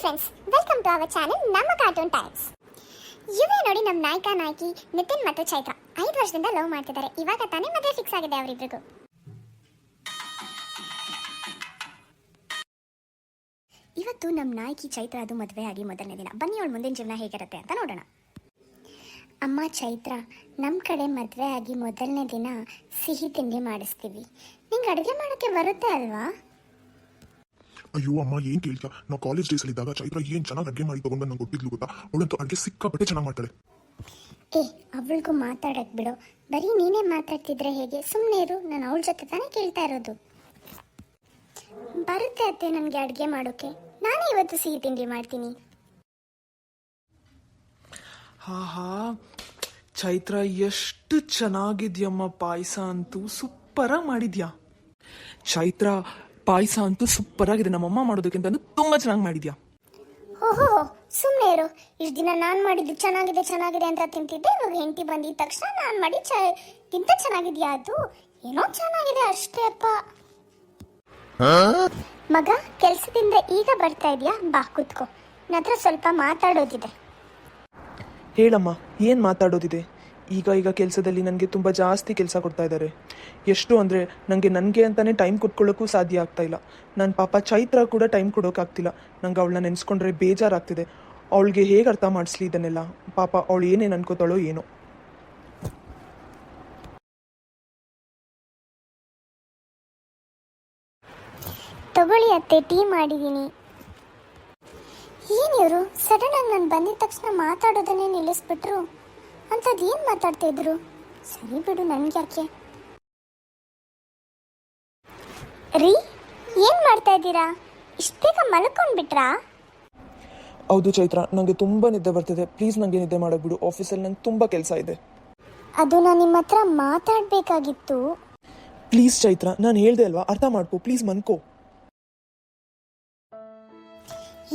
Friends, welcome to our channel ನಮ್ಮ Cartoon Times. ಇವೇ ನೋಡಿ ನಮ್ಮ ನಾಯಕ ನಾಯಕಿ ನಿತಿನ್ ಮತ್ತು ಚೈತ್ರ 5 ವರ್ಷದಿಂದ ಲವ್ ಮಾಡ್ತಿದ್ದಾರೆ. ಇವಾಗ ತಾನೇ ಮದುವೆ ಫಿಕ್ಸ್ ಆಗಿದೆ ಅವರಿಬ್ಬರಿಗೂ. ಇವತ್ತು ನಮ್ಮ ನಾಯಕಿ ಚೈತ್ರ ಅದು ಮದುವೆ ಆಗಿ ಮೊದಲನೇ ದಿನ. ಬನ್ನಿ ಅವಳ ಮುಂದಿನ ಜೀವನ ಹೇಗಿರುತ್ತೆ ಅಂತ ನೋಡೋಣ. ಅಮ್ಮ ಚೈತ್ರ, ನಮ್ಮ ಕಡೆ ಮದುವೆ ಆಗಿ ಮೊದಲನೇ ದಿನ ಸಿಹಿ ತಿಂಡಿ ಮಾಡಿಸ್ತೀವಿ. ನಿಂಗೆ ಅಡುಗೆ ಮಾಡೋಕ್ಕೆ ಬರುತ್ತೆ ಅಲ್ವಾ? ಅಯ್ಯೋ ಅಮ್ಮ, ಏನ್ ಕೇಳ್ತಾ? ನಾವು ಕಾಲೇಜ್ ಡೇಸ್ ಅಲ್ಲಿ ಇದ್ದಾಗ ಚೈತ್ರ ಏನ್ ಚೆನ್ನಾಗಿ ಅಡುಗೆ ಮಾಡಿ ತಗೊಂಡು ನಂಗೆ ಕೊಟ್ಟಿದ್ಲು ಗೊತ್ತಾ? ಅವಳಂತೂ ಅಡುಗೆ ಸಿಕ್ಕಾಪಟ್ಟೆ ಚೆನ್ನಾಗಿ ಮಾಡ್ತಾಳೆ. ಅವಳಿಗೂ ಮಾತಾಡಕ್ ಬಿಡು. ಬರೀ ನೀನೇ ಮಾತಾಡ್ತಿದ್ರೆ ಹೇಗೆ? ಸುಮ್ಮನೆ ಇರು, ನಾನು ಅವಳ ಜೊತೆ ತಾನೇ ಕೇಳ್ತಾ ಇರೋದು. ಬರುತ್ತೆ ಅತ್ತೆ ನನಗೆ ಅಡುಗೆ ಮಾಡೋಕೆ. ನಾನೇ ಇವತ್ತು ಸಿಹಿ ತಿಂಡಿ ಮಾಡ್ತೀನಿ. ಹಾ ಚೈತ್ರ, ಎಷ್ಟು ಚೆನ್ನಾಗಿದ್ಯಮ್ಮ ಪಾಯಸ ಅಂತೂ ಸೂಪರ್ ಆಗಿ ಮಾಡಿದ್ಯಾ. ಚೈತ್ರ, ಪಾಯಸ ಅಂತೂ ಸೂಪರ್ ಆಗಿದೆ. ನಮ್ಮಮ್ಮ ಮಾಡೋದಕ್ಕಿಂತ ತುಂಬಾ ಚೆನ್ನಾಗಿ ಮಾಡಿದ್ಯಾ. ಓಹೋ, ಸುಮ್ಮನೆ ಇರು. ಇಷ್ಟು ದಿನ ನಾನು ಮಾಡಿದ್ದು ಚೆನ್ನಾಗಿದೆ ಚೆನ್ನಾಗಿದೆ ಅಂತ ತಿಂತಿದ್ದೆ. ಇವಾಗ ಹೆಂಡತಿ ಬಂದಿದ ತಕ್ಷಣ ನಾನು ಮಾಡಿ ಗಿಂತ ಚೆನ್ನಾಗಿದ್ಯಾ? ಅದು ಏನೋ ಚೆನ್ನಾಗಿದೆ ಅಷ್ಟೇ ಅಪ್ಪ. ಮಗ, ಕೆಲ್ಸದಿಂದ ಈಗ ಬರ್ತಾ ಇದೆಯಾ? ಬಾ ಕೂತ್ಕೋ, ನನ್ನ ಹತ್ರ ಸ್ವಲ್ಪ ಮಾತಾಡೋದಿದೆ. ಹೇಳಮ್ಮ, ಏನು ಮಾತಾಡೋದಿದೆ? ಈಗ ಕೆಲಸದಲ್ಲಿ ನನಗೆ ತುಂಬ ಜಾಸ್ತಿ ಕೆಲಸ ಕೊಡ್ತಾ ಇದ್ದಾರೆ. ಎಷ್ಟು ಅಂದರೆ ನನಗೆ ಅಂತಲೇ ಟೈಮ್ ಕೊಟ್ಕೊಳ್ಳೋಕ್ಕೂ ಸಾಧ್ಯ ಆಗ್ತಾ ಇಲ್ಲ. ನನ್ನ ಪಾಪ ಚೈತ್ರ ಕೂಡ ಟೈಮ್ ಕೊಡೋಕ್ಕಾಗ್ತಿಲ್ಲ. ನಂಗೆ ಅವಳನ್ನ ನೆನೆಸ್ಕೊಂಡ್ರೆ ಬೇಜಾರಾಗ್ತಿದೆ. ಅವಳಿಗೆ ಹೇಗೆ ಅರ್ಥ ಮಾಡಿಸ್ಲಿ ಇದನ್ನೆಲ್ಲ? ಪಾಪ ಅವಳು ಏನೇನು ಅನ್ಕೋತಾಳೋ ಏನೋ. ತಗೊಳ್ಳಿ ಅತ್ತೆ, ಟೀ ಮಾಡಿದ್ದೀನಿ. ಏನಿವರು ಸಡನ್ ಆಗಿ ನಾನು ಬಂದಿದ ತಕ್ಷಣ ಮಾತಾಡೋದನ್ನೇ ನಿಲ್ಲಿಸ್ಬಿಟ್ರು. ಅಂಥದ್ದು ಏನು ಮಾತಾಡ್ತಾ ಇದ್ರು? ಸರಿ ಬಿಡು, ನನ್ಗೆ ಯಾಕೆ. ರೀ, ಏನು ಮಾಡ್ತಾ ಇದ್ದೀರಾ? ಇಷ್ಟು ಬೇಗ ಮಲ್ಕೊಂಡ್ಬಿಟ್ರಾ? ಹೌದು ಚೈತ್ರ, ನನಗೆ ತುಂಬ ನಿದ್ದೆ ಬರ್ತಿದೆ. ಪ್ಲೀಸ್ ನನಗೆ ನಿದ್ದೆ ಮಾಡೋಕ್ಬಿಡು. ಆಫೀಸಲ್ಲಿ ನಂಗೆ ತುಂಬ ಕೆಲಸ ಇದೆ. ಅದು ನಾನು ನಿಮ್ಮ ಹತ್ರ ಮಾತಾಡಬೇಕಾಗಿತ್ತು. ಪ್ಲೀಸ್ ಚೈತ್ರ, ನಾನು ಹೇಳ್ದೆ ಅಲ್ವಾ, ಅರ್ಥ ಮಾಡ್ಕೋ. ಪ್ಲೀಸ್ ಮನ್ಕೋ.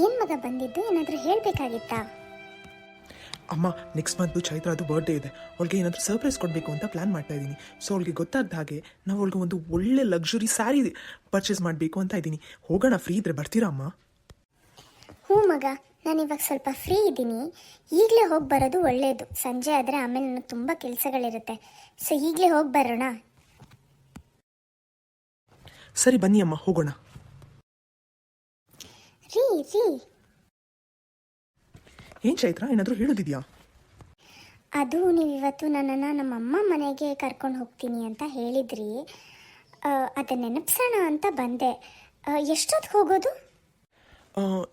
ಏನು ಮಗ ಬಂದಿದ್ದು? ಏನಾದರೂ ಹೇಳಬೇಕಾಗಿತ್ತಾ? ಅಮ್ಮ, ನೆಕ್ಸ್ಟ್ ಮಂತು ಚೈತ್ರ ಅದು ಬರ್ಡೇ ಇದೆ. ಅವಳಿಗೆ ಏನಾದರೂ ಸರ್ಪ್ರೈಸ್ ಕೊಡಬೇಕು ಅಂತ ಪ್ಲ್ಯಾನ್ ಮಾಡ್ತಾ ಇದ್ದೀನಿ. ಸೊ ಅವಳಿಗೆ ಗೊತ್ತಾಗ್ದ ಹಾಗೆ ನಾವು ಅವಳಿಗೆ ಒಂದು ಒಳ್ಳೆ ಲಕ್ಸುರಿ ಸ್ಯಾರಿ ಪರ್ಚೇಸ್ ಮಾಡಬೇಕು ಅಂತ ಇದ್ದೀನಿ. ಹೋಗೋಣ, ಫ್ರೀ ಇದ್ರೆ ಬರ್ತೀರಾ ಅಮ್ಮ? ಹ್ಞೂ ಮಗ, ನಾನು ಇವಾಗ ಸ್ವಲ್ಪ ಫ್ರೀ ಇದ್ದೀನಿ. ಈಗಲೇ ಹೋಗಿ ಬರೋದು ಒಳ್ಳೆಯದು. ಸಂಜೆ ಆದರೆ ಆಮೇಲೆ ನನಗೆ ತುಂಬ ಕೆಲಸಗಳಿರುತ್ತೆ. ಸೊ ಈಗಲೇ ಹೋಗಿ ಬರೋಣ. ಸರಿ ಬನ್ನಿ ಅಮ್ಮ, ಹೋಗೋಣ. ರೀ, ಏನು ಚೈತ್ರ, ಏನಾದರೂ ಹೇಳೋದಿದೆಯಾ? ಅದು ನೀವು ಇವತ್ತು ನನ್ನನ್ನು ನಮ್ಮಮ್ಮ ಮನೆಗೆ ಕರ್ಕೊಂಡು ಹೋಗ್ತೀನಿ ಅಂತ ಹೇಳಿದ್ರಿ. ಅದನ್ನ ನೆನಪಿಸೋಣ ಅಂತ ಬಂದೆ. ಎಷ್ಟೊತ್ತಿಗೆ ಹೋಗೋದು?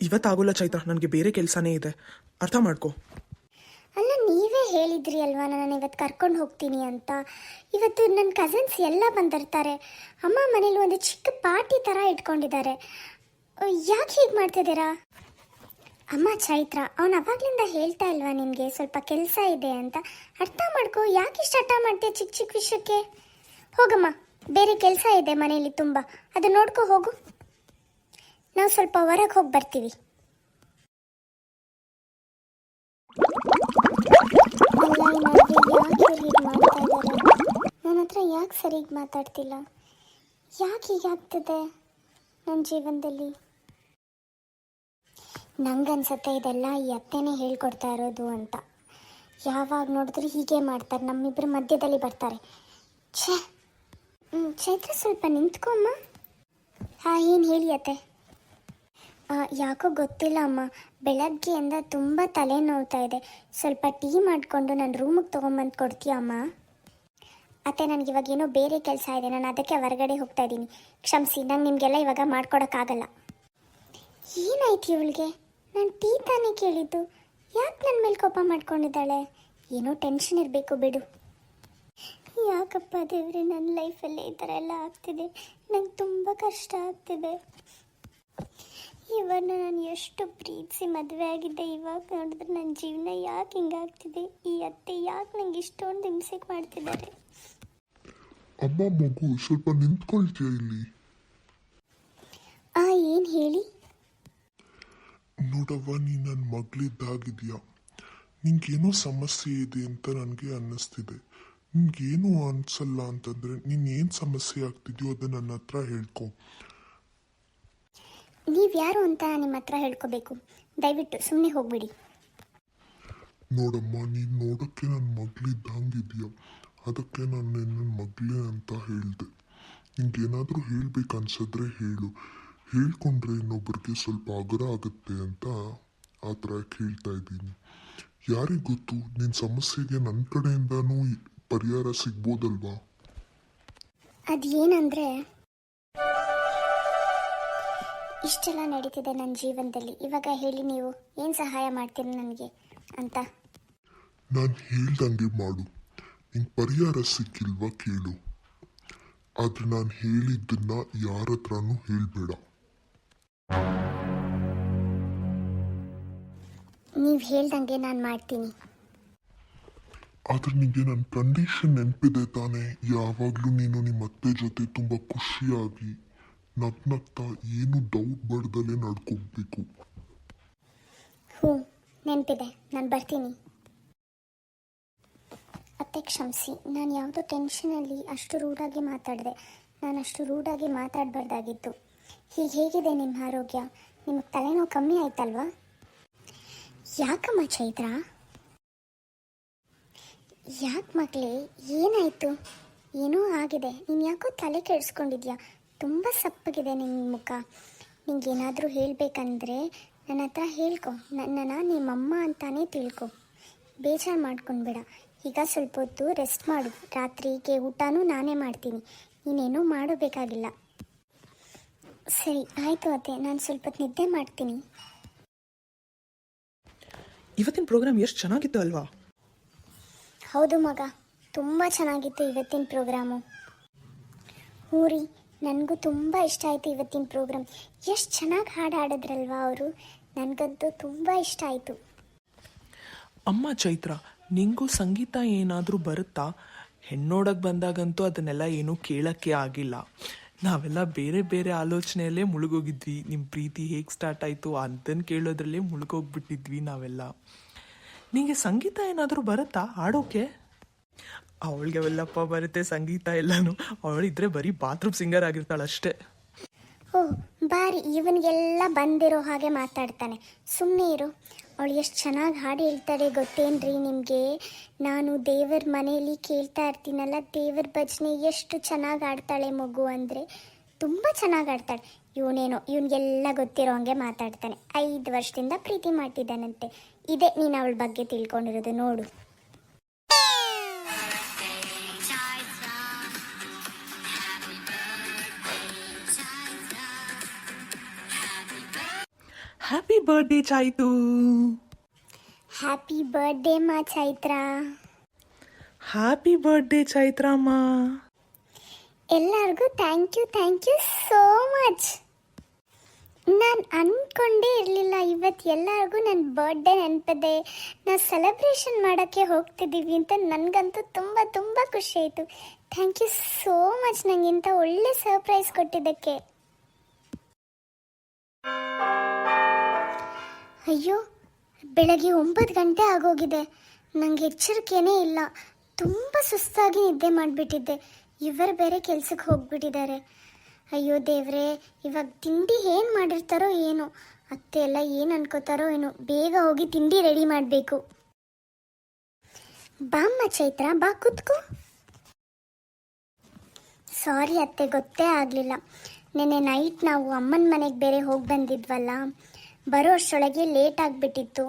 ಇವತ್ತಾಗೋಲ್ಲ ಚೈತ್ರ, ನನಗೆ ಬೇರೆ ಕೆಲಸನೇ ಇದೆ. ಅರ್ಥ ಮಾಡ್ಕೋ. ಅಲ್ಲ, ನೀವೇ ಹೇಳಿದ್ರಿ ಅಲ್ವಾ ನಾನು ಇವತ್ತು ಕರ್ಕೊಂಡು ಹೋಗ್ತೀನಿ ಅಂತ. ಇವತ್ತು ನನ್ನ ಕಸಿನ್ಸ್ ಎಲ್ಲ ಬಂದಿರ್ತಾರೆ. ಅಮ್ಮ ಮನೇಲಿ ಒಂದು ಚಿಕ್ಕ ಪಾರ್ಟಿ ಥರ ಇಟ್ಕೊಂಡಿದ್ದಾರೆ. ಯಾಕೆ ಹೀಗೆ ಮಾಡ್ತಿದ್ದೀರಾ? ಅಮ್ಮ ಚೈತ್ರ, ಅವನು ಅವಾಗ್ಲಿಂದ ಹೇಳ್ತಾ ಇಲ್ವಾ ನಿನಗೆ ಸ್ವಲ್ಪ ಕೆಲಸ ಇದೆ ಅಂತ? ಅರ್ಥ ಮಾಡ್ಕೋ. ಯಾಕೆ ಇಷ್ಟು ಹಠ ಮಾಡ್ತೀಯ ಚಿಕ್ಕ ಚಿಕ್ಕ ವಿಷಯಕ್ಕೆ? ಹೋಗಮ್ಮ, ಬೇರೆ ಕೆಲಸ ಇದೆ ಮನೇಲಿ ತುಂಬ, ಅದು ನೋಡ್ಕೊ ಹೋಗು. ನಾವು ಸ್ವಲ್ಪ ಹೊರಗೆ ಹೋಗಿ ಬರ್ತೀವಿ. ಅಲ್ಲ, ಯಾಕೆ ಹೀಗೆ ಮಾಡ್ತಾ ಇದ್ದಾರೆ? ನನ್ನ ಹತ್ರ ಯಾಕೆ ಸರಿಯಾಗಿ ಮಾತಾಡ್ತಿಲ್ಲ? ಯಾಕೆ ಹೀಗಾಗ್ತಿದೆ ನನ್ನ ಜೀವನದಲ್ಲಿ? ನಂಗನ್ಸುತ್ತೆ ಇದೆಲ್ಲ ಈ ಅತ್ತೆನೇ ಹೇಳ್ಕೊಡ್ತಾ ಇರೋದು ಅಂತ. ಯಾವಾಗ ನೋಡಿದ್ರು ಹೀಗೆ ಮಾಡ್ತಾರೆ, ನಮ್ಮಿಬ್ಬರ ಮಧ್ಯದಲ್ಲಿ ಬರ್ತಾರೆ. ಛೇ. ಚೈತ್ರ, ಸ್ವಲ್ಪ ನಿಂತ್ಕೊಮ್ಮ. ಹಾಂ, ಏನು ಹೇಳಿ ಅತ್ತೆ? ಯಾಕೋ ಗೊತ್ತಿಲ್ಲ ಅಮ್ಮ, ಬೆಳಗ್ಗೆಯಿಂದ ತುಂಬ ತಲೆ ನೋವ್ತಾ ಇದೆ. ಸ್ವಲ್ಪ ಟೀ ಮಾಡಿಕೊಂಡು ನನ್ನ ರೂಮಿಗೆ ತೊಗೊಂಬಂದು ಕೊಡ್ತೀಯ ಅಮ್ಮ? ಅತ್ತೆ, ನನಗಿವಾಗ ಏನೋ ಬೇರೆ ಕೆಲಸ ಇದೆ, ನಾನು ಅದಕ್ಕೆ ಹೊರಗಡೆ ಹೋಗ್ತಾ ಇದ್ದೀನಿ. ಕ್ಷಮಿಸಿ, ನಂಗೆ ನಿಮಗೆಲ್ಲ ಇವಾಗ ಮಾಡ್ಕೊಡೋಕ್ಕಾಗಲ್ಲ. ಏನಾಯ್ತು ಇವಳಿಗೆ? ನಾನು ಟೀ ತಾನೇ ಕೇಳಿದ್ದು, ಯಾಕೆ ನನ್ನ ಮೇಲೆ ಕೋಪ ಮಾಡ್ಕೊಂಡಿದ್ದಾಳೆ? ಏನೋ ಟೆನ್ಷನ್ ಇರಬೇಕು ಬಿಡು. ಯಾಕಪ್ಪ ದೇವ್ರೆ, ನನ್ನ ಲೈಫಲ್ಲೇ ಈ ಥರ ಎಲ್ಲ ಆಗ್ತಿದೆ. ನಂಗೆ ತುಂಬ ಕಷ್ಟ ಆಗ್ತಿದೆ. ಇವಾಗ ನಾನು ಎಷ್ಟು ಪ್ರೀತಿಸಿ ಮದುವೆ ಆಗಿದ್ದೆ, ಇವಾಗ ನೋಡಿದ್ರೆ ನನ್ನ ಜೀವನ ಯಾಕೆ ಹಿಂಗಾಗ್ತಿದೆ? ಈ ಅತ್ತೆ ಯಾಕೆ ನಂಗೆ ಇಷ್ಟೊಂದು ಹಿಂಸೆ ಮಾಡ್ತಿದ್ದಾರೆ? ಅಮ್ಮ ಮಗು, ಸ್ವಲ್ಪ ನಿಂತ್ಕೊಳ್ತೀಯ ಇಲ್ಲಿ? ಏನು ಹೇಳಿ? ನೋಡವ್ವ, ನೀ ನನ್ನ ಮಗಳಿದ್ದಾಗಿದೆಯಾ. ನಿಂಗೇನೋ ಸಮಸ್ಯೆ ಇದೆ ಅಂತ ನನಗೆ ಅನ್ನಿಸ್ತಿದೆ. ನಿನ್ಗೇನು ಅನ್ಸಲ್ಲ ಅಂತಂದ್ರೆ ನೀನು ಏನು ಸಮಸ್ಯೆ ಆಗ್ತಿದ್ಯೋ ಅದನ್ನ ನನ್ನ ಹತ್ರ ಹೇಳ್ಕೊ. ನೀವು ಯಾರು ಅಂತ ನಿಮ್ಮ ಹತ್ರ ಹೇಳ್ಕೋಬೇಕು? ದಯವಿಟ್ಟು ಸುಮ್ಮನೆ ಹೋಗ್ಬಿಡಿ. ನೋಡಮ್ಮ, ನೀನು ನೋಡೋಕ್ಕೆ ನನ್ನ ಮಗಳಿದ್ದಂಗಿದೆಯಾ, ಅದಕ್ಕೆ ನಾನು ನನ್ನ ಮಗಳೇ ಅಂತ ಹೇಳಿದೆ. ನಿಂಗೇನಾದರೂ ಹೇಳ್ಬೇಕನ್ಸಿದ್ರೆ ಹೇಳು, ಹೇಳ್ಕೊಂಡ್ರೆ ಇನ್ನೊಬ್ಬರಿಗೆ ಸ್ವಲ್ಪ ಆಗರ ಆಗುತ್ತೆ ಅಂತ ಆ ಥರ ಹೇಳ್ತಾ ಇದ್ದೀನಿ. ಯಾರಿಗೆ ಗೊತ್ತು, ನಿನ್ನ ಸಮಸ್ಯೆಗೆ ನನ್ನ ಕಡೆಯಿಂದನೂ ಪರಿಹಾರ ಸಿಗ್ಬೋದಲ್ವಾ? ಅದೇನಂದರೆ, ಇಷ್ಟೆಲ್ಲ ನಡೀತಿದೆ ನನ್ನ ಜೀವನದಲ್ಲಿ. ಇವಾಗ ಹೇಳಿ ನೀವು ಏನು ಸಹಾಯ ಮಾಡ್ತೀರಿ ನನಗೆ ಅಂತ. ನಾನು ಹೇಳ್ದಂಗೆ ಮಾಡು. ನಿಂಗೆ ಪರಿಹಾರ ಸಿಕ್ಕಿಲ್ವಾ ಕೇಳು, ಆದರೆ ನಾನು ಹೇಳಿದ್ದನ್ನ ಯಾರ ಹತ್ರನೂ ಹೇಳಬೇಡ. ನೀವು ಹೇಳ್ದಂಗೆ ನಾನು ಮಾಡ್ತೀನಿ. ಆದರೆ ನಿಮಗೆ ನನ್ನ ಕಂಡೀಷನ್ ನೆನಪಿದೆ ತಾನೇ? ಯಾವಾಗಲೂ ನೀನು ನಿಮ್ಮ ಅತ್ತೆ ಜೊತೆ ತುಂಬ ಖುಷಿಯಾಗಿ ನಗ್ನಗ್ತಾ ಏನು ಡೌಟ್ ಬರ್ದಲ್ಲೇ ನಡ್ಕೋಬೇಕು. ಹ್ಞೂ, ನೆನಪಿದೆ. ನಾನು ಬರ್ತೀನಿ. ಅತ್ತೆ ಕ್ಷಮಿಸಿ, ನಾನು ಯಾವುದೋ ಟೆನ್ಷನಲ್ಲಿ ಅಷ್ಟು ರೂಢಾಗಿ ಮಾತಾಡಿದೆ. ನಾನು ಅಷ್ಟು ರೂಢಾಗಿ ಮಾತಾಡಬಾರ್ದಾಗಿತ್ತು. ಹೀಗೆ ಹೇಗಿದೆ ನಿಮ್ಮ ಆರೋಗ್ಯ? ನಿಮಗೆ ತಲೆನೋವು ಕಮ್ಮಿ ಆಯ್ತಲ್ವಾ? ಯಾಕಮ್ಮ ಚೈತ್ರ? ಯಾಕೆ ಮಗಳೇ, ಏನಾಯಿತು? ಏನೋ ಆಗಿದೆ. ನೀನು ಯಾಕೋ ತಲೆ ಕೆಡಿಸ್ಕೊಂಡಿದ್ಯಾ? ತುಂಬ ಸಪ್ಪಗಿದೆ ನಿನ್ನ ಮುಖ. ನಿಂಗೇನಾದರೂ ಹೇಳಬೇಕಂದ್ರೆ ನನ್ನ ಹತ್ರ ಹೇಳ್ಕೊ. ನನ್ನನ್ನು ನಿಮ್ಮಮ್ಮ ಅಂತಾನೇ ತಿಳ್ಕೊ. ಬೇಜಾರು ಮಾಡ್ಕೊಂಡ್ಬೇಡ. ಈಗ ಸ್ವಲ್ಪ ಹೊತ್ತು ರೆಸ್ಟ್ ಮಾಡು. ರಾತ್ರಿಗೆ ಊಟನೂ ನಾನೇ ಮಾಡ್ತೀನಿ. ನೀನೇನೂ ಮಾಡಬೇಕಾಗಿಲ್ಲ. ಸರಿ ಆಯಿತು ಅತ್ತೆ, ನಾನು ಸ್ವಲ್ಪ ಹೊತ್ತು ನಿದ್ದೆ ಮಾಡ್ತೀನಿ. ಇವತ್ತಿನ ಪ್ರೋಗ್ರಾಮ್ ಎಷ್ಟು ಚೆನ್ನಾಗಿತ್ತು ಅಲ್ವಾ? ಹೌದು ಮಗ, ತುಂಬ ಚೆನ್ನಾಗಿತ್ತು ಇವತ್ತಿನ ಪ್ರೋಗ್ರಾಮು. ಹೂರಿ, ನನಗೂ ತುಂಬ ಇಷ್ಟ ಆಯಿತು ಇವತ್ತಿನ ಪ್ರೋಗ್ರಾಮ್. ಎಷ್ಟು ಚೆನ್ನಾಗಿ ಹಾಡು ಹಾಡಿದ್ರಲ್ವಾ ಅವರು. ನನಗಂತೂ ತುಂಬ ಇಷ್ಟ ಆಯಿತು. ಅಮ್ಮ ಚೈತ್ರ, ನಿಂಗೂ ಸಂಗೀತ ಏನಾದರೂ ಬರುತ್ತಾ? ಹೆಣ್ಣೋಡಕ್ಕೆ ಬಂದಾಗಂತೂ ಅದನ್ನೆಲ್ಲ ಏನೂ ಕೇಳೋಕ್ಕೆ ಆಗಿಲ್ಲ. ನಾವೆಲ್ಲ ಬೇರೆ ಬೇರೆ ಆಲೋಚನೆಯಲ್ಲೇ ಮುಳುಗೋಗಿದ್ವಿ. ನಿಮ್ಮ ಪ್ರೀತಿ ಹೇಗೆ ಸ್ಟಾರ್ಟ್ ಆಯಿತು ಅದನ್ನು ಕೇಳೋದ್ರಲ್ಲೇ ಮುಳುಗೋಗ್ಬಿಟ್ಟಿದ್ವಿ ನಾವೆಲ್ಲ. ನಿಮಗೆ ಸಂಗೀತ ಏನಾದರೂ ಬರುತ್ತಾ ಆಡೋಕ್ಕೆ? ಅವಳಿಗೆ ಅವೆಲ್ಲಪ್ಪ ಬರುತ್ತೆ ಸಂಗೀತ ಎಲ್ಲನೂ. ಅವಳಿದ್ರೆ ಬರೀ ಬಾತ್ರೂಮ್ ಸಿಂಗರ್ ಆಗಿರ್ತಾಳಷ್ಟೇ. ಓಹ್ ಬಾರಿ, ಇವನಿಗೆಲ್ಲ ಬಂದಿರೋ ಹಾಗೆ ಮಾತಾಡ್ತಾನೆ. ಸುಮ್ಮನೆ ಇರು. ಅವಳು ಎಷ್ಟು ಚೆನ್ನಾಗಿ ಹಾಡು ಹೇಳ್ತಾಳೆ ಗೊತ್ತೇನ್ರಿ ನಿಮಗೆ? ನಾನು ದೇವರ ಮನೆಯಲ್ಲಿ ಕೇಳ್ತಾ ಇರ್ತೀನಲ್ಲ, ದೇವರ ಭಜನೆ ಎಷ್ಟು ಚೆನ್ನಾಗಿ ಆಡ್ತಾಳೆ ಮಗು ಅಂದರೆ. ತುಂಬ ಚೆನ್ನಾಗಿ ಆಡ್ತಾಳೆ. ಇವನೇನೋ ಇವನಿಗೆಲ್ಲ ಗೊತ್ತಿರೋ ಹಂಗೆ ಮಾತಾಡ್ತಾನೆ. 5 ವರ್ಷದಿಂದ ಪ್ರೀತಿ ಮಾಡ್ತಿದ್ದಾನಂತೆ. ಇದೇ ನೀನು ಅವಳ ಬಗ್ಗೆ ತಿಳ್ಕೊಂಡಿರೋದು ನೋಡು. Happy birthday Chaitu. Happy birthday ಮಾ ಚೈತ್ರ. Happy birthday Chaitramma. ಎಲ್ಲರಿಗೂ ಥ್ಯಾಂಕ್ ಯು ಸೋ ಮಚ್. ನಾನು ಅಂದ್ಕೊಂಡೇ ಇರಲಿಲ್ಲ ಇವತ್ತು ಎಲ್ಲರಿಗೂ ನನ್ನ ಬರ್ಡೇ ನೆನಪಿದೆ, ನಾವು ಸೆಲೆಬ್ರೇಷನ್ ಮಾಡೋಕ್ಕೆ ಹೋಗ್ತಿದ್ದೀವಿ ಅಂತ. ನನಗಂತೂ ತುಂಬ ತುಂಬ ಖುಷಿ ಆಯಿತು. ಥ್ಯಾಂಕ್ ಯು ಸೋ ಮಚ್ ನನಗೆ ಇಂಥ ಒಳ್ಳೆ ಸರ್ಪ್ರೈಸ್ ಕೊಟ್ಟಿದ್ದಕ್ಕೆ. ಅಯ್ಯೋ, ಬೆಳಗ್ಗೆ 9 ಗಂಟೆ ಆಗೋಗಿದೆ. ನನಗೆ ಎಚ್ಚರಿಕೆನೇ ಇಲ್ಲ. ತುಂಬ ಸುಸ್ತಾಗಿ ನಿದ್ದೆ ಮಾಡಿಬಿಟ್ಟಿದ್ದೆ. ಇವರು ಬೇರೆ ಕೆಲ್ಸಕ್ಕೆ ಹೋಗ್ಬಿಟ್ಟಿದ್ದಾರೆ. ಅಯ್ಯೋ ದೇವ್ರೇ, ಇವಾಗ ತಿಂಡಿ ಏನು ಮಾಡಿರ್ತಾರೋ ಏನೋ. ಅತ್ತೆ ಎಲ್ಲ ಏನು ಅನ್ಕೋತಾರೋ ಏನೋ. ಬೇಗ ಹೋಗಿ ತಿಂಡಿ ರೆಡಿ ಮಾಡಬೇಕು. ಬಾಮ್ಮ ಚೈತ್ರ, ಬಾ ಕೂತ್ಕೋ. ಸಾರಿ ಅತ್ತೆ, ಗೊತ್ತೇ ಆಗಲಿಲ್ಲ. ನೆನ್ನೆ ನೈಟ್ ನಾವು ಅಮ್ಮನ ಮನೆಗೆ ಬೇರೆ ಹೋಗಿ ಬಂದಿದ್ವಲ್ಲ, ಬರೋ ಅಷ್ಟರೊಳಗೆ ಲೇಟ್ ಆಗಿಬಿಟ್ಟಿತ್ತು.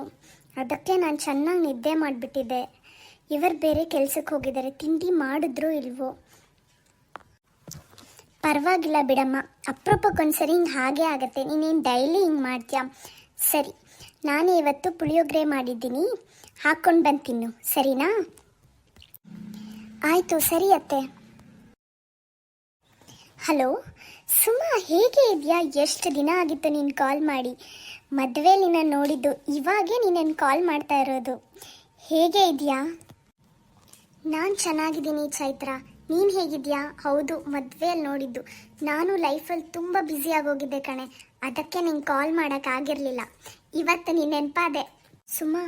ಅದಕ್ಕೆ ನಾನು ಚೆನ್ನಾಗಿ ನಿದ್ದೆ ಮಾಡಿಬಿಟ್ಟಿದ್ದೆ. ಇವರು ಬೇರೆ ಕೆಲ್ಸಕ್ಕೆ ಹೋಗಿದ್ದಾರೆ. ತಿಂಡಿ ಮಾಡಿದ್ರೂ ಇಲ್ವೋ? ಪರವಾಗಿಲ್ಲ ಬಿಡಮ್ಮ, ಅಪರೂಪಕ್ಕೊಂದ್ಸರಿ ಹಿಂಗೆ ಹಾಗೆ ಆಗತ್ತೆ. ನೀನೇನು ಡೈಲಿ ಹಿಂಗೆ ಮಾಡ್ತೀಯ? ಸರಿ, ನಾನು ಇವತ್ತು ಪುಳಿಯೋಗರೆ ಮಾಡಿದ್ದೀನಿ, ಹಾಕ್ಕೊಂಡು ಬಂದು ತಿನ್ನು, ಸರಿನಾ? ಆಯಿತು, ಸರಿ ಅತ್ತೆ. ಹಲೋ ಸುಮಾ, ಹೇಗೆ ಇದೆಯಾ? ಎಷ್ಟು ದಿನ ಆಗಿತ್ತು ನೀನು ಕಾಲ್ ಮಾಡಿ. ಮದುವೆ ನಿನ್ನ ನೋಡಿದ್ದು ಇವಾಗೇ ನೀನೇನು ಕಾಲ್ ಮಾಡ್ತಾ ಇರೋದು. ಹೇಗೆ ಇದೆಯಾ? ನಾನು ಚೆನ್ನಾಗಿದ್ದೀನಿ ಚೈತ್ರ, ನೀನು ಹೇಗಿದೆಯಾ? ಹೌದು, ಮದುವೆಯಲ್ಲಿ ನೋಡಿದ್ದು. ನಾನು ಲೈಫಲ್ಲಿ ತುಂಬ ಬ್ಯುಸಿ ಆಗೋಗಿದ್ದೆ ಕಣೆ, ಅದಕ್ಕೆ ನಿಂಗೆ ಕಾಲ್ ಮಾಡೋಕ್ಕಾಗಿರಲಿಲ್ಲ. ಇವತ್ತು ನೀನು ನೆನಪಾದೆ. ಸುಮಾ,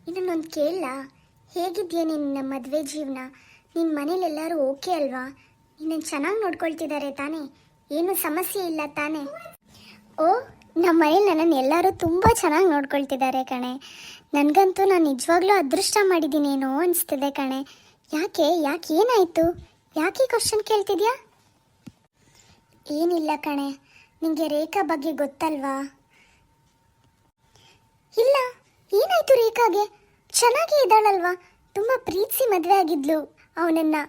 ಇನ್ನೊಂದು ಕೇಳಲಾ? ಹೇಗಿದೆಯಾ ನಿನ್ನ ಮದುವೆ ಜೀವನ? ನಿನ್ನ ಮನೇಲೆಲ್ಲರೂ ಓಕೆ ಅಲ್ವಾ? ನಿನ್ನನ್ನು ಚೆನ್ನಾಗಿ ನೋಡ್ಕೊಳ್ತಿದ್ದಾರೆ ತಾನೇ? ಏನು ಸಮಸ್ಯೆ ಇಲ್ಲ ತಾನೇ? ಓ, ನಮ್ಮ ಮನೇಲಿ ನನ್ನನ್ನು ಎಲ್ಲರೂ ತುಂಬ ಚೆನ್ನಾಗಿ ನೋಡ್ಕೊಳ್ತಿದ್ದಾರೆ ಕಣೆ. ನನಗಂತೂ ನಾನು ನಿಜವಾಗ್ಲೂ ಅದೃಷ್ಟ ಮಾಡಿದ್ದೀನೇನೋ ಅನಿಸ್ತಿದೆ ಕಣೆ. ಯಾಕೆ ಏನಾಯಿತು? ಯಾಕೆ ಈ ಕ್ವಶನ್ ಕೇಳ್ತಿದ್ಯಾ? ಏನಿಲ್ಲ ಕಣೆ, ನಿಮಗೆ ರೇಖಾ ಬಗ್ಗೆ ಗೊತ್ತಲ್ವಾ? ಇಲ್ಲ, ಏನಾಯಿತು ರೇಖಾಗೆ? ಚೆನ್ನಾಗೇ ಇದ್ದಾಳಲ್ವಾ? ತುಂಬ ಪ್ರೀತಿಸಿ ಮದುವೆ ಆಗಿದ್ಲು ಅವನನ್ನು.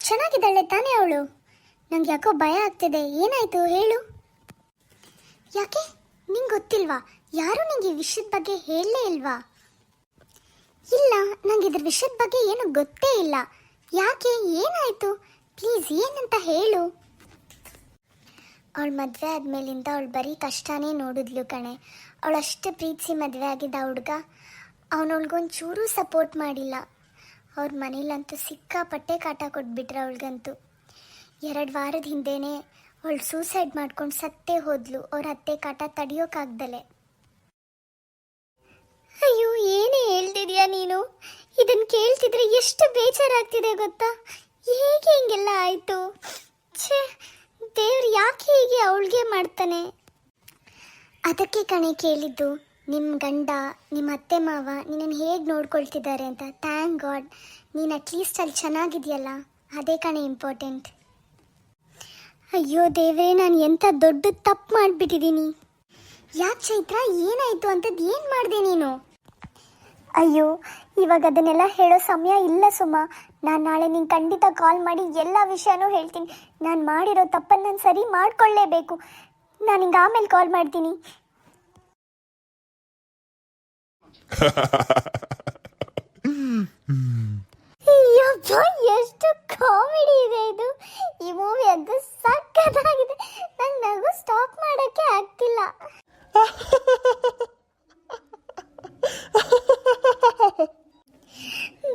ಚೆನ್ನಾಗಿದ್ದಾಳೆ ತಾನೇ ಅವಳು? ನಂಗೆ ಯಾಕೋ ಭಯ ಆಗ್ತಿದೆ. ಏನಾಯಿತು ಹೇಳು. ಯಾಕೆ ನಿಂಗೆ ಗೊತ್ತಿಲ್ವಾ? ಯಾರು ನಿಂಗೆ ಈ ವಿಷಯದ ಬಗ್ಗೆ ಹೇಳಲೇ ಇಲ್ವಾ? ಇಲ್ಲ, ನಂಗೆ ಇದ್ರ ವಿಷಯದ ಬಗ್ಗೆ ಏನು ಗೊತ್ತೇ ಇಲ್ಲ. ಯಾಕೆ ಏನಾಯಿತು? ಪ್ಲೀಸ್ ಏನಂತ ಹೇಳು. ಅವಳು ಮದುವೆ ಆದಮೇಲಿಂದ ಅವಳು ಬರೀ ಕಷ್ಟನೇ ನೋಡಿದ್ಲು ಕಣೆ. ಅವಳಷ್ಟೇ ಪ್ರೀತಿಸಿ ಮದುವೆ ಆಗಿದ್ದ ಹುಡುಗ ಅವನೊಳ್ಗೊಂಚೂರೂ ಸಪೋರ್ಟ್ ಮಾಡಿಲ್ಲ. ಅವ್ರ ಮನೇಲಂತೂ ಸಿಕ್ಕಾಪಟ್ಟೆ ಕಾಟ ಕೊಟ್ಬಿಟ್ರೆ ಅವಳಿಗಂತೂ. 2 ವಾರದ ಹಿಂದೆನೇ ಅವಳು ಸೂಸೈಡ್ ಮಾಡ್ಕೊಂಡು ಸತ್ತೇ ಹೋದ್ಲು, ಅವ್ರ ಅತ್ತೆ ಕಾಟ ತಡೆಯೋಕ್ಕಾಗ್ದಲೆ. ಅಯ್ಯೋ, ಏನೇ ಹೇಳ್ತಿದ್ಯಾ ನೀನು? ಇದನ್ನು ಕೇಳ್ತಿದ್ರೆ ಎಷ್ಟು ಬೇಜಾರಾಗ್ತಿದೆ ಗೊತ್ತಾ? ಹೇಗೆ ಹಿಂಗೆಲ್ಲ ಆಯಿತು? ಛೇ, ದೇವ್ರು ಯಾಕೆ ಹೀಗೆ ಅವಳಿಗೆ ಮಾಡ್ತಾನೆ? ಅದಕ್ಕೆ ಕಣೆ ಕೇಳಿದ್ದು, ನಿಮ್ಮ ಗಂಡ ನಿಮ್ಮ ಅತ್ತೆ ಮಾವ ನಿನ್ನನ್ನು ಹೇಗೆ ನೋಡ್ಕೊಳ್ತಿದ್ದಾರೆ ಅಂತ. ಥ್ಯಾಂಕ್ ಗಾಡ್, ನೀನು ಅಟ್ಲೀಸ್ಟ್ ಅಲ್ಲಿ ಚೆನ್ನಾಗಿದೆಯಲ್ಲ, ಅದೇ ಕಣೆ ಇಂಪಾರ್ಟೆಂಟ್. ಅಯ್ಯೋ ದೇವ್ರೇ, ನಾನು ಎಂಥ ದೊಡ್ಡ ತಪ್ಪು ಮಾಡಿಬಿಟ್ಟಿದ್ದೀನಿ. ಯಾಕೆ ಚೈತ್ರ, ಏನಾಯಿತು ಅಂತದ್ದು ಏನು ಮಾಡಿದೆ ನೀನು? ಅಯ್ಯೋ, ಇವಾಗ ಅದನ್ನೆಲ್ಲ ಹೇಳೋ ಸಮಯ ಇಲ್ಲ ಸುಮ. ನಾನು ನಾಳೆ ನಿಂಗೆ ಖಂಡಿತ ಕಾಲ್ ಮಾಡಿ ಎಲ್ಲ ವಿಷಯನೂ ಹೇಳ್ತೀನಿ. ನಾನು ಮಾಡಿರೋ ತಪ್ಪನ್ನು ನಾನು ಸರಿ ಮಾಡಿಕೊಳ್ಳೇಬೇಕು. ನಾನು ಹಿಂಗೆ ಆಮೇಲೆ ಕಾಲ್ ಮಾಡ್ತೀನಿ. ಅಯ್ಯಪ್ಪ, ಎಷ್ಟು ಕಾಮಿಡಿ ಇದೆ ಇದು. ಈ ಮೂವಿ ಅದು ಸಕ್ಕತ್ತಾಗಿದೆ. ನಂಗೆ ನಗು ಸ್ಟಾಪ್ ಮಾಡೋಕ್ಕೆ ಆಗ್ತಿಲ್ಲ.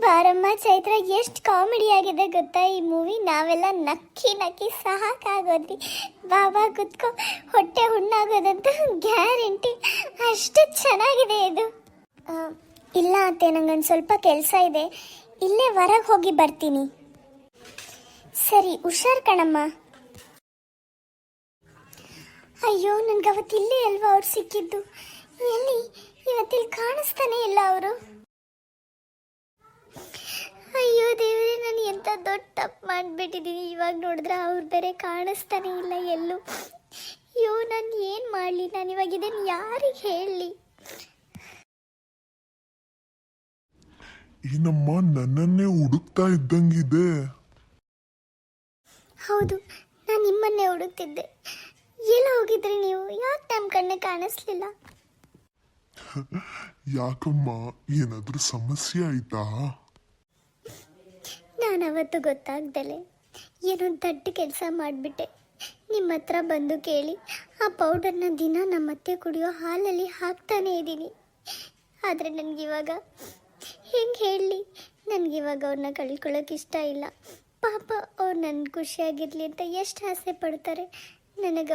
ಬಾರಮ್ಮ ಚೈತ್ರ, ಎಷ್ಟು ಕಾಮಿಡಿ ಆಗಿದೆ ಗೊತ್ತಾ ಈ ಮೂವಿ. ನಾವೆಲ್ಲ ನಕ್ಕಿ ನಕ್ಕಿ ಸಾಕಾಗೋದ್ರಿ. ಬಾಬಾ ಕುತ್ಕೊ, ಹೊಟ್ಟೆ ಹುಣ್ಣಾಗೋದಂತೂ ಗ್ಯಾರಂಟಿ. ಅಷ್ಟು ಚೆನ್ನಾಗಿದೆ ಇದು. ಇಲ್ಲ ಅತ್ತೆ, ನಂಗೊಂದು ಸ್ವಲ್ಪ ಕೆಲಸ ಇದೆ, ಇಲ್ಲೇ ಹೊರಗೆ ಹೋಗಿ ಬರ್ತೀನಿ. ಸರಿ, ಹುಷಾರ್ ಕಣಮ್ಮ. ಅಯ್ಯೋ, ನನಗೆ ಅವತ್ತಿಲ್ಲೇ ಅಲ್ವಾ ಅವ್ರು ಸಿಕ್ಕಿದ್ದು? ಎಲ್ಲಿ? ಇವತ್ತಿಲ್ಲಿ ಕಾಣಿಸ್ತಾನೆ ಇಲ್ಲ ಅವರು. ಅಯ್ಯೋ ದೇವರೇ, ನಾನು ಎಂಥ ದೊಡ್ಡ ತಪ್ಪು ಮಾಡಿಬಿಟ್ಟಿದ್ದೀನಿ. ಇವಾಗ ನೋಡಿದ್ರೆ ಅವ್ರು ಬೇರೆ ಕಾಣಿಸ್ತಾನೆ ಇಲ್ಲ ಎಲ್ಲೂ. ಅಯ್ಯೋ, ನಾನು ಏನು ಮಾಡಲಿ? ನಾನು ಇವಾಗ ಇದನ್ನು ಯಾರಿಗೆ ಹೇಳಲಿ? ಏನಮ್ಮ ನನ್ನನ್ನೇ ಹುಡುಕ್ತಾ ಇದ್ದಂಗಿದೆ? ಹೌದು, ನಾನು ನಿಮ್ಮನ್ನೇ ಹುಡುಕ್ತಿದ್ದೆ. ಎಲ್ಲ ಹೋಗಿದ್ರಿ ನೀವು? ಯಾಕೆ ನಮ್ಮ ಕಣ್ಣು ಕಾಣಿಸ್ಲಿಲ್ಲ? ಯಾಕಮ್ಮ, ಏನಾದ್ರೂ ಸಮಸ್ಯೆ ಆಯ್ತಾ? ನಾನು ಅವತ್ತು ಗೊತ್ತಾಗ್ದಲೆ ಏನೋ ದೊಡ್ಡ ಕೆಲಸ ಮಾಡಿಬಿಟ್ಟೆ. ನಿಮ್ಮ ಹತ್ರ ಬಂದು ಕೇಳಿ ಆ ಪೌಡರ್ನ ದಿನ ನಮ್ಮತ್ತೆ ಕುಡಿಯೋ ಹಾಲಲ್ಲಿ ಹಾಕ್ತಾನೇ ಇದ್ದೀನಿ. ಆದರೆ ನನಗಿವಾಗ ಹೆಂಗೆ ಹೇಳಲಿ? ನನಗಿವಾಗ ಅವ್ರನ್ನ ಕಳ್ಕೊಳ್ಳೋಕೆ ಇಷ್ಟ ಇಲ್ಲ. ಪಾಪ ಅವ್ರು ನನ್ನ ಖುಷಿಯಾಗಿರಲಿ ಅಂತ ಎಷ್ಟು ಆಸೆ ಪಡ್ತಾರೆ. ನನಗೆ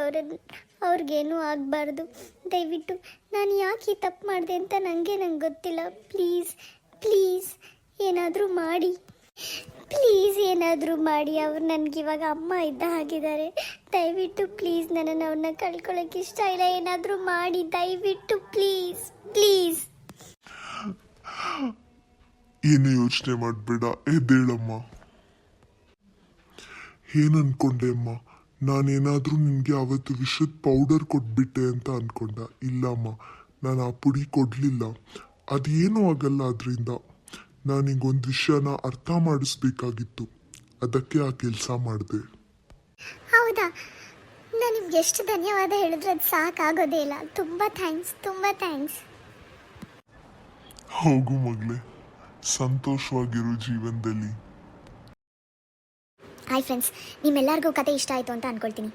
ಅವ್ರಿಗೇನೂ ಆಗಬಾರ್ದು. ದಯವಿಟ್ಟು ನಾನು ಯಾಕೆ ಈ ತಪ್ಪು ಮಾಡಿದೆ ಅಂತ ನಂಗೆ ಗೊತ್ತಿಲ್ಲ. ಪ್ಲೀಸ್ ಪ್ಲೀಸ್ ಏನಾದರೂ ಮಾಡಿ, ಪ್ಲೀಸ್ ಏನಾದರೂ ಮಾಡಿ. ಅವ್ರು ನನಗಿವಾಗ ಅಮ್ಮ ಇದ್ದ ಹಾಗಿದ್ದಾರೆ. ದಯವಿಟ್ಟು ಪ್ಲೀಸ್, ನನ್ನನ್ನು ಅವ್ರನ್ನ ಕಳ್ಕೊಳ್ಳೋಕೆ ಇಷ್ಟ ಇಲ್ಲ. ಏನಾದರೂ ಮಾಡಿ ದಯವಿಟ್ಟು, ಪ್ಲೀಸ್ ಪ್ಲೀಸ್. ಏನು ಯೋಚನೆ ಮಾಡಬೇಡ, ಎದ್ದೇಳಮ್ಮ. ಏನ್ ಅನ್ಕೊಂಡೆ ಅಮ್ಮ? ನಾನೇನಾದ್ರೂ ನಿನ್ಗೆ ಅವತ್ತು ವಿಷದ ಪೌಡರ್ ಕೊಟ್ಬಿಟ್ಟೆ ಅಂತ ಅನ್ಕೊಂಡ? ಇಲ್ಲಮ್ಮ, ನಾನು ಆ ಪುಡಿ ಕೊಡ್ಲಿಲ್ಲ. ಅದೇನೂ ಆಗಲ್ಲ ಅದರಿಂದ. ನಾನು ಹಿಂಗೊಂದು ವಿಷಯನ ಅರ್ಥ ಮಾಡಿಸ್ಬೇಕಾಗಿತ್ತು, ಅದಕ್ಕೆ ಆ ಕೆಲಸ ಮಾಡಿದೆ. ಹೌದಾ? ನಾನು ನಿಮ್ಗೆ ಎಷ್ಟು ಧನ್ಯವಾದ ಹೇಳಿದ್ರೆ ಅದು ಸಾಕಾಗೋದೇ ಇಲ್ಲ. ತುಂಬ ಥ್ಯಾಂಕ್ಸ್, ತುಂಬ ಥ್ಯಾಂಕ್ಸ್. ಹೋಗು ಮಗಳೇ, ಸಂತೋಷವಾಗಿರು ಜೀವನದಲ್ಲಿ. ಹಾಯ್ ಫ್ರೆಂಡ್ಸ್, ನಿಮ್ಮೆಲ್ಲರಿಗೂ ಕತೆ ಇಷ್ಟ ಆಯಿತು ಅಂತ ಅಂದ್ಕೊಳ್ತೀನಿ.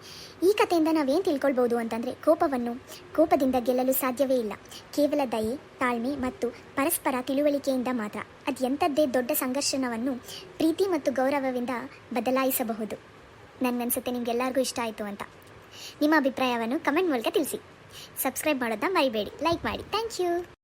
ಈ ಕಥೆಯಿಂದ ನಾವೇನು ತಿಳ್ಕೊಳ್ಬೋದು ಅಂತಂದರೆ, ಕೋಪದಿಂದ ಗೆಲ್ಲಲು ಸಾಧ್ಯವೇ ಇಲ್ಲ. ಕೇವಲ ದಯೆ, ತಾಳ್ಮೆ ಮತ್ತು ಪರಸ್ಪರ ತಿಳುವಳಿಕೆಯಿಂದ ಮಾತ್ರ ಅದು ಎಂಥದ್ದೇ ದೊಡ್ಡ ಸಂಘರ್ಷಣವನ್ನು ಪ್ರೀತಿ ಮತ್ತು ಗೌರವದಿಂದ ಬದಲಾಯಿಸಬಹುದು. ನನಗನ್ಸುತ್ತೆ ನಿಮಗೆಲ್ಲರಿಗೂ ಇಷ್ಟ ಆಯಿತು ಅಂತ. ನಿಮ್ಮ ಅಭಿಪ್ರಾಯವನ್ನು ಕಮೆಂಟ್ ಮೂಲಕ ತಿಳಿಸಿ. ಸಬ್ಸ್ಕ್ರೈಬ್ ಮಾಡೋದನ್ನ ಮರಿಬೇಡಿ. ಲೈಕ್ ಮಾಡಿ. Thank you.